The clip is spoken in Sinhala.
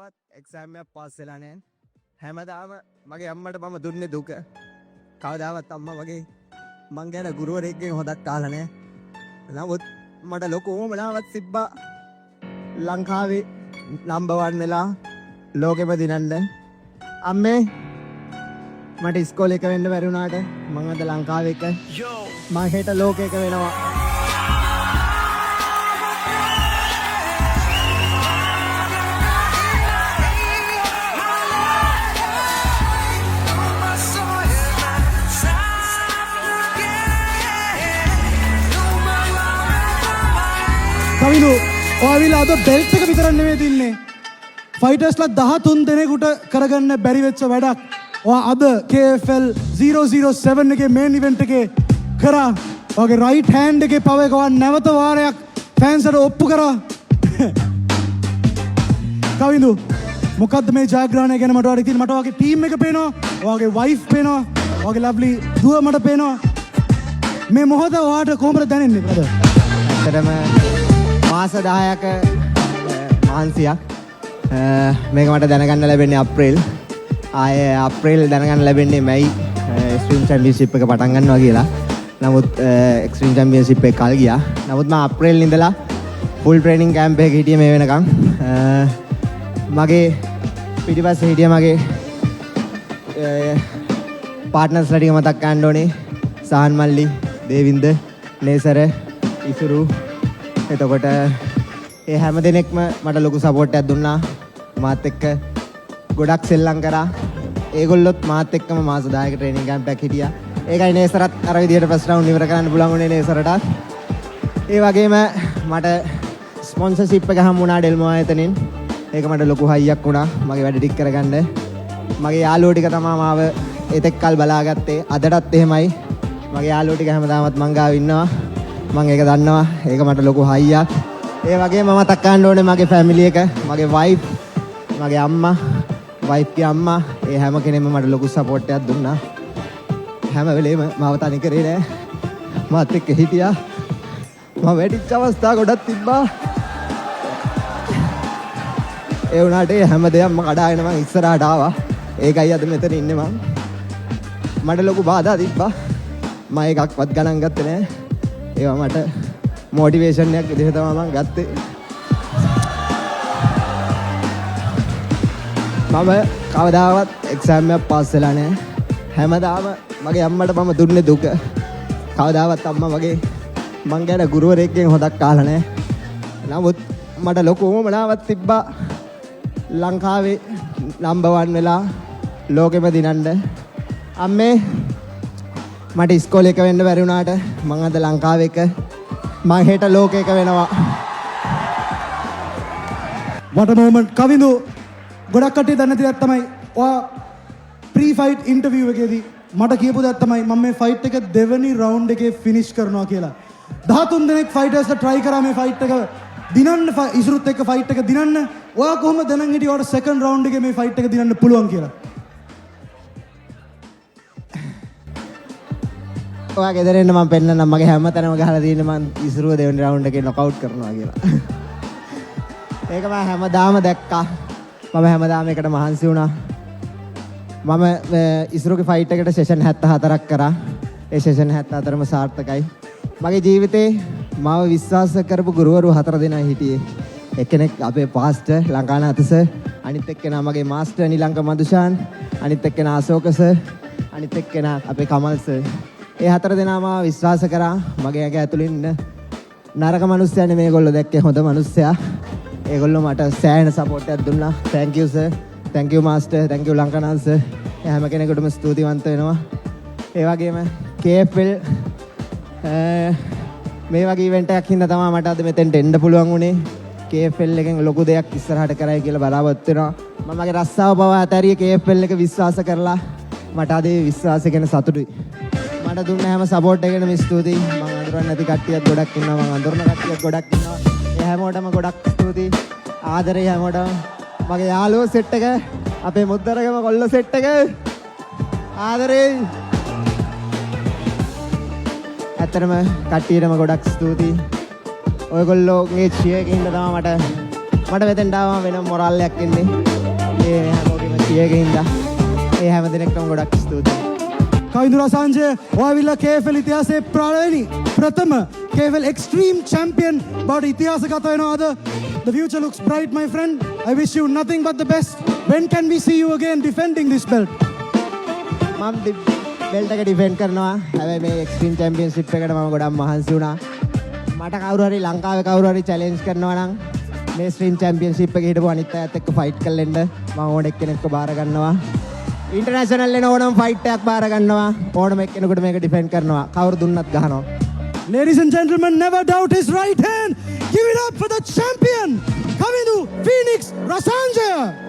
කවදාවත් එක්සෑම් එකක් පාස් වෙලා නැහැ. හැමදාම මගේ අම්මට මම දුන්නේ දුක. කවදාවත් අම්මා වගේ මං ගැන ගුරුවරයෙක්ගෙන් හොදක් අහලා නැහැ. නමුත් මට ලොකු උවමනාවක් තිබ්බා ලංකාවේ නම්බර් 1 වෙලා ලෝකෙම දිනන්න. අම්මේ මට ඉස්කෝලේ එක වෙන්න බැරි වුණාට මං අද ලංකාවේ එක මං හෙට ලෝකෙක වෙනවා. කවිදු ඔයාවිලා අද බෙල්ට් එක විතරක් නෙමෙයි දින්නේ. ෆයිටර්ස්ලා 13 දෙනෙකුට කරගන්න බැරි වෙච්ච වැඩක්. ඔයා අද KFL 007 එකේ මේන් ඉවෙන්ට් එකේ කරා. ඔයාගේ රයිට් හෑන්ඩ් එකේ පව එක ඔයා නැවත වාරයක් ෆෑන්ස්ට ඔප්පු කරා. කවිදු මොකද්ද මේ ජයග්‍රහණය ගැන මට ඔයාලා ඉතින් මට ඔයාගේ ටීම් එක පේනවා. ඔයාගේ වයිෆ් පේනවා. ඔයාගේ ලව්ලි දුව මට පේනවා. මේ මොහොත ඔයාට කොහොමද දැනෙන්නේ බ්‍රදර්? ඇත්තටම මාස 10ක මහන්සියක් මේක මට දැනගන්න ලැබෙන්නේ අප්‍රේල්. ආයේ අප්‍රේල් දැනගන්න ලැබෙන්නේ මැයි එක්ස්ට්‍රීම් චැම්පියන්ෂිප් එක පටන් ගන්නවා කියලා. නමුත් එක්ස්ට්‍රීම් චැම්පියන්ෂිප් එක කල් ගියා. නමුත් මම අප්‍රේල් ඉඳලා ෆුල් ට්‍රේනින් කැම්ප් එකක හිටියේ මේ වෙනකන්. මගේ පිටිපස්සේ හිටිය මගේ පාර්ට්නර්ස්ලා ටික මතක් ගන්න ඕනේ. සහන් මල්ලි, දේවින්ද, නේසර, ඉසුරු. එතකොට ඒ හැම දෙනෙක්ම මට ලොකු සපෝට් එකක් දුන්නා. මාත් එක්ක ගොඩක් සෙල්ලම් කරා. ඒගොල්ලොත් මාත් එක්කම මාස 10ක ට්‍රේනින් කැම්ප් එකක් හිටියා. ඒකයි නේසරත් අර විදියට ෆස්ට් රවුන්ඩ් ඉවර කරන්න පුළුවන් වුණේ නේසරටත්. ඒ වගේම මට ස්පොන්සර්ෂිප් එක හම්බුණා ඩෙල්මෝ ආයතනෙන්. ඒක මට ලොකු හයියක් වුණා මගේ වැඩ ටික කරගන්න. මගේ යාළුවෝ ටික තමයි මාව එතෙක් කල් බලාගත්තේ. අදටත් එහෙමයි. මගේ යාළුවෝ ටික හැමදාමත් මං ගාව ඉන්නවා. මං ඒක දන්නවා. ඒක මට ලොකු හයියක්. ඒ වගේම මතක් ගන්න ඕනේ මගේ ෆැමිලි එක, මගේ වයිෆ්, මගේ අම්මා, වයිෆ්ගේ අම්මා, ඒ හැම කෙනෙක්ම මට ලොකු සපෝට් එකක් දුන්නා. හැම වෙලේම මාව තනි කරේ නෑ. මාත් එක්ක හිටියා. මම වැඩිච්ච අවස්ථා ගොඩක් තිබ්බා. ඒ වුණාට හැම දෙයක්ම කඩාගෙන මං ඉස්සරහට ආවා. ඒකයි අද මෙතන ඉන්නේ මං. මට ලොකු බාධා තිබ්බා. මම එකක්වත් ගණන් ගත්තේ නෑ. ඒවා මට මොටිවේෂන් එකක් විදිහට තමයි මම ගත්තේ. මම කවදාවත් එක්සෑම් එකක් පාස් වෙලා නැහැ. හැමදාම මගේ අම්මට මම දුන්නේ දුක. කවදාවත් අම්මා වගේ මං ගැන ගුරුවරයෙක්ගෙන් හොදක් අහලා නැහැ. නමුත් මට ලොකු උවමනාවක් තිබ්බා ලංකාවේ නම්බර් 1 වෙලා ලෝකෙම දිනන්න. අම්මේ මට ඉස්කෝලේ එක වෙන්න බැරි වුණාට මං අද ලංකාවේ එක මං හෙට ලෝකෙක වෙනවා. what a moment. කවිඳු ගොඩක් කට්ටිය දන්නේ නැති දෙයක් තමයි ඔයා ප්‍රී ෆයිට් ඉන්ටර්විව් එකේදී මට කියපු දෙයක් තමයි මම මේ ෆයිට් එක දෙවෙනි රවුන්ඩ් එකේ ෆිනිෂ් කරනවා කියලා. 13 දෙනෙක් ෆයිටර්ස්ලා try කරා මේ ෆයිට් එක දිනන්න, ඉසුරුත් එක්ක ෆයිට් එක දිනන්න. ඔයා කොහොමද දැනන් හිටියේ ඔයාට සෙකන්ඩ් රවුන්ඩ් එකේ මේ ෆයිට් එක දිනන්න පුළුවන් කියලා? ඔයා ගෙදර එන්න මම පෙන්නන්නම් මගේ හැම තැනම ගහලා තියෙන්නේ මං ඉසුරුව දෙවෙනි රවුන්ඩ් එකේ නොකවුට් කරනවා කියලා. ඒක මම හැමදාම දැක්කා. මම හැමදාම එකට මහන්සි වුණා. මම ඉසුරුගේ ෆයිට් එකට සෙෂන් 74ක් කරා. ඒ සෙෂන් 74ම සාර්ථකයි. මගේ ජීවිතේ මාව විශ්වාස කරපු ගුරුවරු 4 දෙනා හිටියේ. එක්කෙනෙක් අපේ පාස්ටර් ලංකානාත සර්, අනිත් එක්කෙනා මගේ මාස්ටර් නිලංක මදුෂාන්, අනිත් එක්කෙනා අශෝක සර්, අනිත් එක්කෙනා අපේ කමල් සර්. ඒ 4 දෙනා මාව විශ්වාස කරා. මගේ ඇඟ ඇතුළේ ඉන්න නරක මිනිස්සුයනේ මේගොල්ලෝ දැක්කේ හොඳ මිනිස්සයා. ඒගොල්ලෝ මට සෑහෙන සපෝට් එකක් දුන්නා. thank you sir, thank you master, thank you Lankanatha sir. හැම කෙනෙකුටම ස්තුතිවන්ත වෙනවා. ඒ වගේම KFL මේ වගේ ඉවෙන්ට් එකක් හින්දා තමයි මට අද මෙතෙන්ට එන්න පුළුවන් වුණේ. KFL එකෙන් ලොකු දෙයක් ඉස්සරහට කරයි කියලා බලාපොරොත්තු වෙනවා. මම මගේ රස්සාව පවා අතහැරියේ KFL එක විශ්වාස කරලා. මට අද ඒ විශ්වාසය ගැන සතුටුයි. මට දුන්න හැම සපෝට් එකකටම ස්තුතියි. මම අඳුරන්නේ නැති කට්ටියක් ගොඩක් ඉන්නවා. මම අඳුරන කට්ටියක් ගොඩක් ඉන්නවා. ඒ හැමෝටම ගොඩක් ස්තුතියි. ආදරේ හැමෝටම. මගේ යාළුවෝ සෙට් එක, අපේ මුද්දරගම කොල්ල සෙට් එක ආදරේ. ඇත්තටම කට්ටියටම ගොඩක් ස්තුතියි. ඔයගොල්ලෝගේ චියර් එකකින් තමයි මට මෙතෙන්ට ආවම වෙන මොරාල් එකක් එන්නේ. ඒ හැමෝගෙම සියගින්දා ඒ හැම දෙනෙක්ටම ගොඩක් ස්තුතියි. කවිඳු රසාංජය ඔයාවිල්ලා KFL ඉතිහාසයේ ප්‍රථම KFL Extreme Champion බවට ඉතිහාසගත වෙනවා අද. The future looks bright, my friend. I wish you nothing but the best. When can we see you again defending this belt? මම බෙල්ට් එක ඩිෆෙන්ඩ් කරනවා. හැබැයි මේ එක්ස්ට්‍රීම් චැම්පියන්ෂිප් එකට මම ගොඩක් මහන්සි වුණා. මට කවුරු හරි ලංකාවේ කවුරු හරි චැලෙන්ජ් කරනවා නම් මේ ස්ට්‍රීම් චැම්පියන්ෂිප් එකේ හිටපු අනිත් අයත් එක්ක ෆයිට් කරලා එන්න මම ඕන එක්කෙනෙක්ව බාර ගන්නවා. ඉන්ටර්නැෂනල් එන ඕනම ෆයිට් එකක් බාර ගන්නවා. ඕනම එක්කෙනෙකුට මේක ඩිෆෙන්ඩ් කරනවා. කවුරු දුන්නත් ගහනවා. Ladies and gentlemen, never doubt his right hand. Give it up for the champion, Kavindu Phoenix Rasanja.